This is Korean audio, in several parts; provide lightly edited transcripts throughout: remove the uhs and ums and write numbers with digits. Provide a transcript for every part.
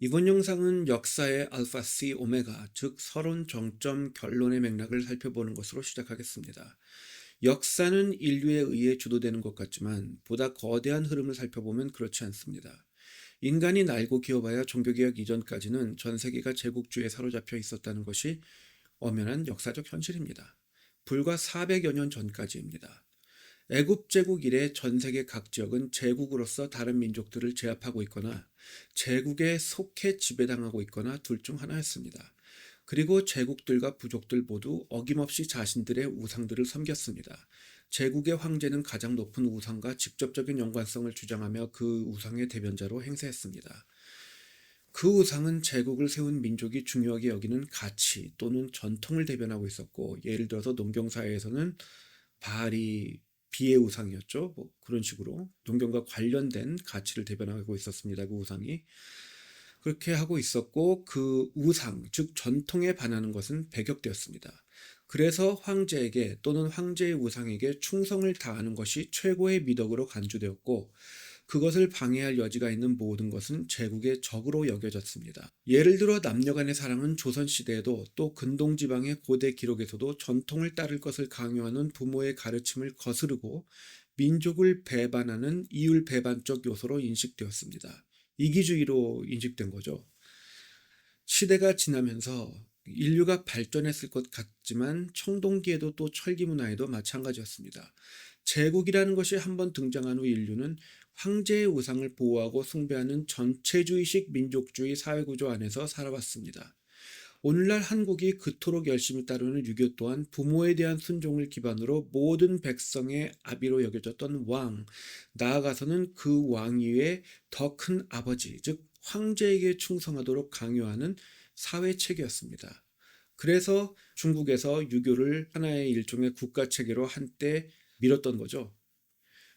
이번 영상은 역사의 알파, C, 오메가, 즉 서론, 정점, 결론의 맥락을 살펴보는 것으로 시작하겠습니다. 역사는 인류에 의해 주도되는 것 같지만 보다 거대한 흐름을 살펴보면 그렇지 않습니다. 인간이 날고 기어봐야 종교개혁 이전까지는 전 세계가 제국주의에 사로잡혀 있었다는 것이 엄연한 역사적 현실입니다. 불과 400여 년 전까지입니다. 애굽 제국 이래 전 세계 각 지역은 제국으로서 다른 민족들을 제압하고 있거나 제국에 속해 지배당하고 있거나 둘 중 하나였습니다. 그리고 제국들과 부족들 모두 어김없이 자신들의 우상들을 섬겼습니다. 제국의 황제는 가장 높은 우상과 직접적인 연관성을 주장하며 그 우상의 대변자로 행세했습니다. 그 우상은 제국을 세운 민족이 중요하게 여기는 가치 또는 전통을 대변하고 있었고, 예를 들어서 농경사회에서는 바알이 비의 우상이었죠. 그런 식으로 농경과 관련된 가치를 대변하고 있었습니다. 그 우상이 그렇게 하고 있었고, 그 우상 즉 전통에 반하는 것은 배격되었습니다. 그래서 황제에게 또는 황제의 우상에게 충성을 다하는 것이 최고의 미덕으로 간주되었고, 그것을 방해할 여지가 있는 모든 것은 제국의 적으로 여겨졌습니다. 예를 들어 남녀 간의 사랑은 조선시대에도 또 근동지방의 고대 기록에서도 전통을 따를 것을 강요하는 부모의 가르침을 거스르고 민족을 배반하는 이율배반적 요소로 인식되었습니다. 이기주의로 인식된 거죠. 시대가 지나면서 인류가 발전했을 것 같지만 청동기에도 또 철기문화에도 마찬가지였습니다. 제국이라는 것이 한번 등장한 후 인류는 황제의 우상을 보호하고 숭배하는 전체주의식 민족주의 사회구조 안에서 살아왔습니다. 오늘날 한국이 그토록 열심히 따르는 유교 또한 부모에 대한 순종을 기반으로 모든 백성의 아비로 여겨졌던 왕, 나아가서는 그 왕 이외에 더 큰 아버지, 즉 황제에게 충성하도록 강요하는 사회체계였습니다. 그래서 중국에서 유교를 하나의 일종의 국가체계로 한때 밀었던 거죠.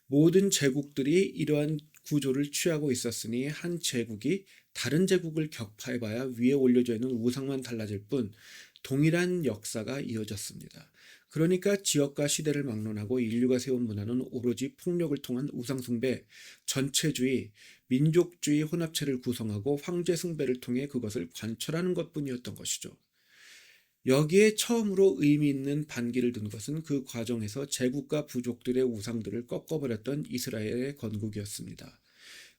모든 제국들이 이러한 구조를 취하고 있었으니 한 제국이 다른 제국을 격파해봐야 위에 올려져 있는 우상만 달라질 뿐 동일한 역사가 이어졌습니다. 그러니까 지역과 시대를 막론하고 인류가 세운 문화는 오로지 폭력을 통한 우상숭배, 전체주의, 민족주의 혼합체를 구성하고 황제 숭배를 통해 그것을 관철하는 것뿐이었던 것이죠. 여기에 처음으로 의미 있는 반기를 든 것은 그 과정에서 제국과 부족들의 우상들을 꺾어버렸던 이스라엘의 건국이었습니다.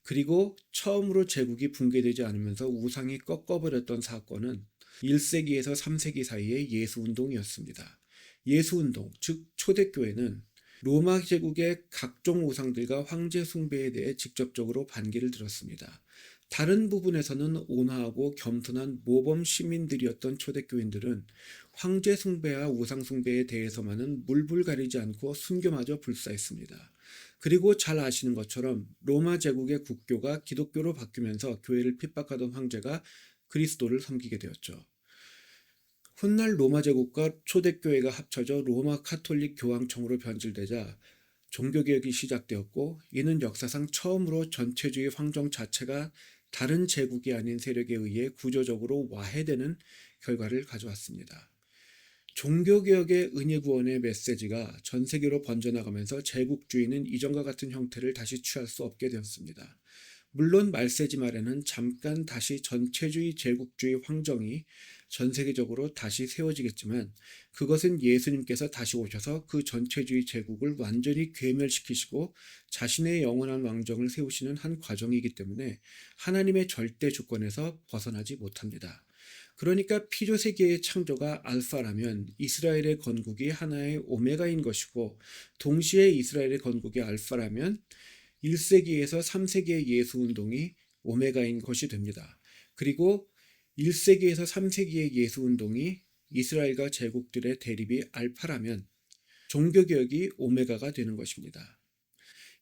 그리고 처음으로 제국이 붕괴되지 않으면서 우상이 꺾어버렸던 사건은 1세기에서 3세기 사이의 예수운동이었습니다. 예수운동, 즉 초대교회는 로마 제국의 각종 우상들과 황제 숭배에 대해 직접적으로 반기를 들었습니다. 다른 부분에서는 온화하고 겸손한 모범 시민들이었던 초대교인들은 황제 숭배와 우상 숭배에 대해서만은 물불 가리지 않고 순교마저 불사했습니다. 그리고 잘 아시는 것처럼 로마 제국의 국교가 기독교로 바뀌면서 교회를 핍박하던 황제가 그리스도를 섬기게 되었죠. 훗날 로마 제국과 초대교회가 합쳐져 로마 카톨릭 교황청으로 변질되자 종교개혁이 시작되었고, 이는 역사상 처음으로 전체주의 황정 자체가 다른 제국이 아닌 세력에 의해 구조적으로 와해되는 결과를 가져왔습니다. 종교개혁의 은혜구원의 메시지가 전 세계로 번져나가면서 제국주의는 이전과 같은 형태를 다시 취할 수 없게 되었습니다. 물론 말세지 말에는 잠깐 다시 전체주의 제국주의 황정이 전 세계적으로 다시 세워지겠지만, 그것은 예수님께서 다시 오셔서 그 전체주의 제국을 완전히 괴멸시키시고 자신의 영원한 왕정을 세우시는 한 과정이기 때문에 하나님의 절대 주권에서 벗어나지 못합니다. 그러니까 피조세계의 창조가 알파라면 이스라엘의 건국이 하나의 오메가인 것이고, 동시에 이스라엘의 건국이 알파라면 1세기에서 3세기의 예수운동이 오메가인 것이 됩니다. 그리고 1세기에서 3세기의 예수운동이 이스라엘과 제국들의 대립이 알파라면 종교개혁이 오메가가 되는 것입니다.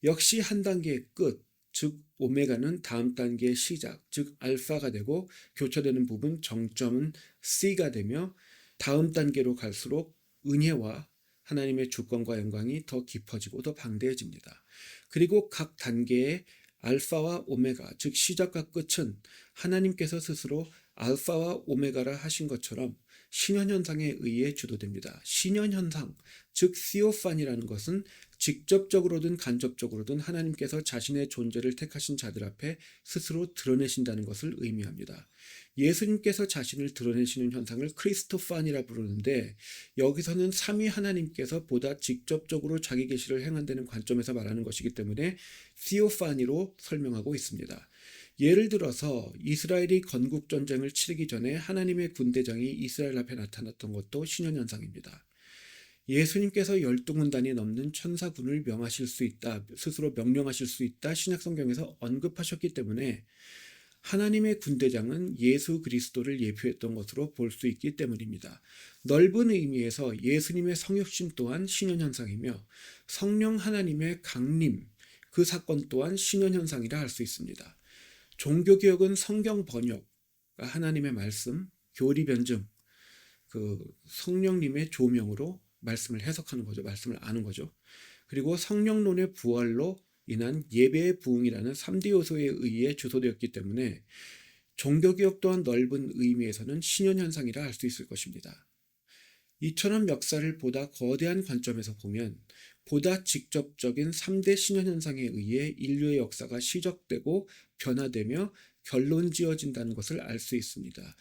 역시 한 단계의 끝, 즉 오메가는 다음 단계의 시작, 즉 알파가 되고, 교차되는 부분 정점은 C가 되며 다음 단계로 갈수록 은혜와 하나님의 주권과 영광이 더 깊어지고 더 방대해집니다. 그리고 각 단계의 알파와 오메가, 즉 시작과 끝은 하나님께서 스스로 알파와 오메가라 하신 것처럼 신현현상에 의해 주도됩니다. 신현현상, 즉 시오판이라는 것은 직접적으로든 간접적으로든 하나님께서 자신의 존재를 택하신 자들 앞에 스스로 드러내신다는 것을 의미합니다. 예수님께서 자신을 드러내시는 현상을 크리스토판이라 부르는데, 여기서는 삼위 하나님께서 보다 직접적으로 자기 계시를 행한다는 관점에서 말하는 것이기 때문에 시오파니로 설명하고 있습니다. 예를 들어서 이스라엘이 건국 전쟁을 치르기 전에 하나님의 군대장이 이스라엘 앞에 나타났던 것도 신현현상입니다. 예수님께서 12군단이 넘는 천사군을 명하실 수 있다, 스스로 명령하실 수 있다 신약성경에서 언급하셨기 때문에 하나님의 군대장은 예수 그리스도를 예표했던 것으로 볼 수 있기 때문입니다. 넓은 의미에서 예수님의 성육신 또한 신현현상이며 성령 하나님의 강림, 그 사건 또한 신현현상이라 할 수 있습니다. 종교개혁은 성경 번역, 하나님의 말씀, 교리 변증, 그 성령님의 조명으로 말씀을 해석하는 거죠. 말씀을 아는 거죠. 그리고 성령론의 부활로 인한 예배의 부흥이라는 3대 요소에 의해 주소되었기 때문에 종교개혁 또한 넓은 의미에서는 신현현상이라 할 수 있을 것입니다. 이처럼 역사를 보다 거대한 관점에서 보면 보다 직접적인 3대 신현현상에 의해 인류의 역사가 시작되고 변화되며 결론지어진다는 것을 알 수 있습니다.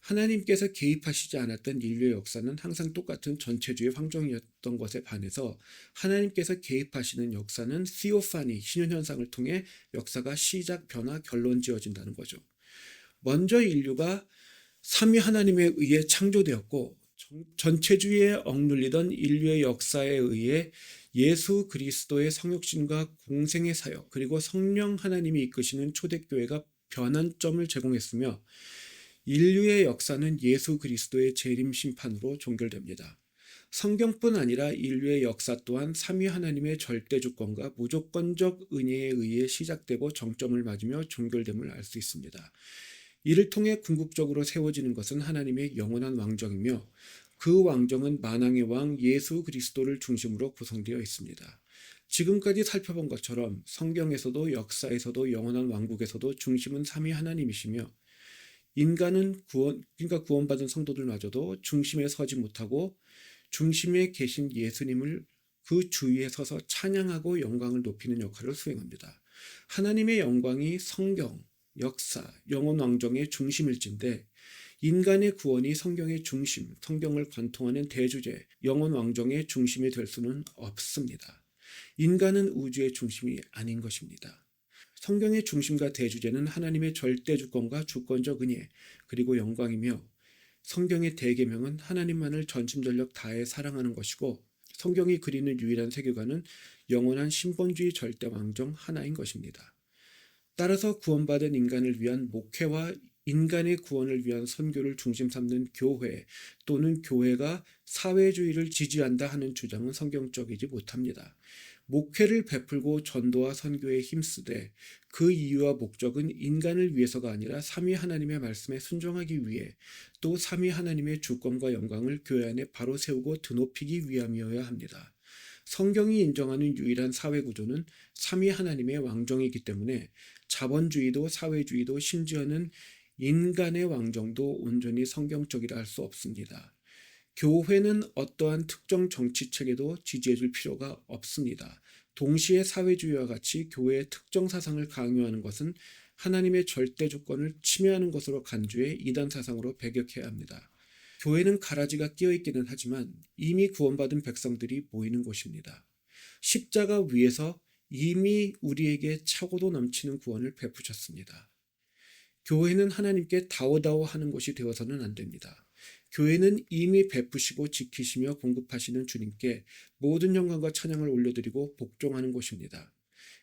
하나님께서 개입하시지 않았던 인류의 역사는 항상 똑같은 전체주의 환경이었던 것에 반해서 하나님께서 개입하시는 역사는 시오파니, 신현현상을 통해 역사가 시작, 변화, 결론지어진다는 거죠. 먼저 인류가 삼위 하나님에 의해 창조되었고 전체주의에 억눌리던 인류의 역사에 의해 예수 그리스도의 성육신과 공생의 사역, 그리고 성령 하나님이 이끄시는 초대교회가 변환점을 제공했으며 인류의 역사는 예수 그리스도의 재림 심판으로 종결됩니다. 성경뿐 아니라 인류의 역사 또한 삼위 하나님의 절대 주권과 무조건적 은혜에 의해 시작되고 정점을 맞으며 종결됨을 알 수 있습니다. 이를 통해 궁극적으로 세워지는 것은 하나님의 영원한 왕정이며 그 왕정은 만왕의 왕 예수 그리스도를 중심으로 구성되어 있습니다. 지금까지 살펴본 것처럼 성경에서도 역사에서도 영원한 왕국에서도 중심은 삼위 하나님이시며 인간은 구원받은 성도들마저도 중심에 서지 못하고 중심에 계신 예수님을 그 주위에 서서 찬양하고 영광을 높이는 역할을 수행합니다. 하나님의 영광이 성경, 역사, 영원 왕정의 중심일진데 인간의 구원이 성경의 중심, 성경을 관통하는 대주제, 영원 왕정의 중심이 될 수는 없습니다. 인간은 우주의 중심이 아닌 것입니다. 성경의 중심과 대주제는 하나님의 절대 주권과 주권적 은혜, 그리고 영광이며 성경의 대계명은 하나님만을 전심전력 다해 사랑하는 것이고 성경이 그리는 유일한 세계관은 영원한 신본주의 절대 왕정 하나인 것입니다. 따라서 구원받은 인간을 위한 목회와 인간의 구원을 위한 선교를 중심 삼는 교회 또는 교회가 사회주의를 지지한다 하는 주장은 성경적이지 못합니다. 목회를 베풀고 전도와 선교에 힘쓰되 그 이유와 목적은 인간을 위해서가 아니라 삼위 하나님의 말씀에 순종하기 위해 또 삼위 하나님의 주권과 영광을 교회 안에 바로 세우고 드높이기 위함이어야 합니다. 성경이 인정하는 유일한 사회 구조는 삼위 하나님의 왕정이기 때문에 자본주의도 사회주의도 심지어는 인간의 왕정도 온전히 성경적이라 할 수 없습니다. 교회는 어떠한 특정 정치체계도 지지해줄 필요가 없습니다. 동시에 사회주의와 같이 교회의 특정 사상을 강요하는 것은 하나님의 절대 주권을 침해하는 것으로 간주해 이단 사상으로 배격해야 합니다. 교회는 가라지가 끼어있기는 하지만 이미 구원받은 백성들이 모이는 곳입니다. 십자가 위에서 이미 우리에게 차고도 넘치는 구원을 베푸셨습니다. 교회는 하나님께 다오다오 하는 곳이 되어서는 안 됩니다. 교회는 이미 베푸시고 지키시며 공급하시는 주님께 모든 영광과 찬양을 올려드리고 복종하는 곳입니다.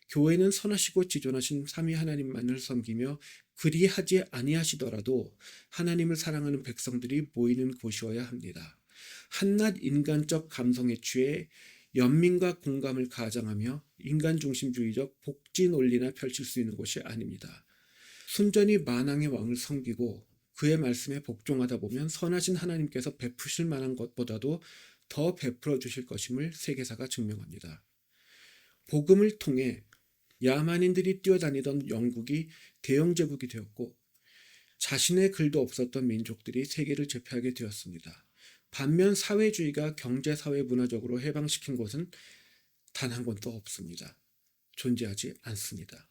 교회는 선하시고 지존하신 삼위 하나님만을 섬기며 그리하지 아니하시더라도 하나님을 사랑하는 백성들이 모이는 곳이어야 합니다. 한낱 인간적 감성에 취해 연민과 공감을 가장하며 인간 중심주의적 복지 논리나 펼칠 수 있는 곳이 아닙니다. 순전히 만왕의 왕을 섬기고 그의 말씀에 복종하다 보면 선하신 하나님께서 베푸실 만한 것보다도 더 베풀어 주실 것임을 세계사가 증명합니다. 복음을 통해 야만인들이 뛰어다니던 영국이 대영제국이 되었고 자신의 글도 없었던 민족들이 세계를 제패하게 되었습니다. 반면 사회주의가 경제, 사회, 문화적으로 해방시킨 것은 단 한 권도 없습니다. 존재하지 않습니다.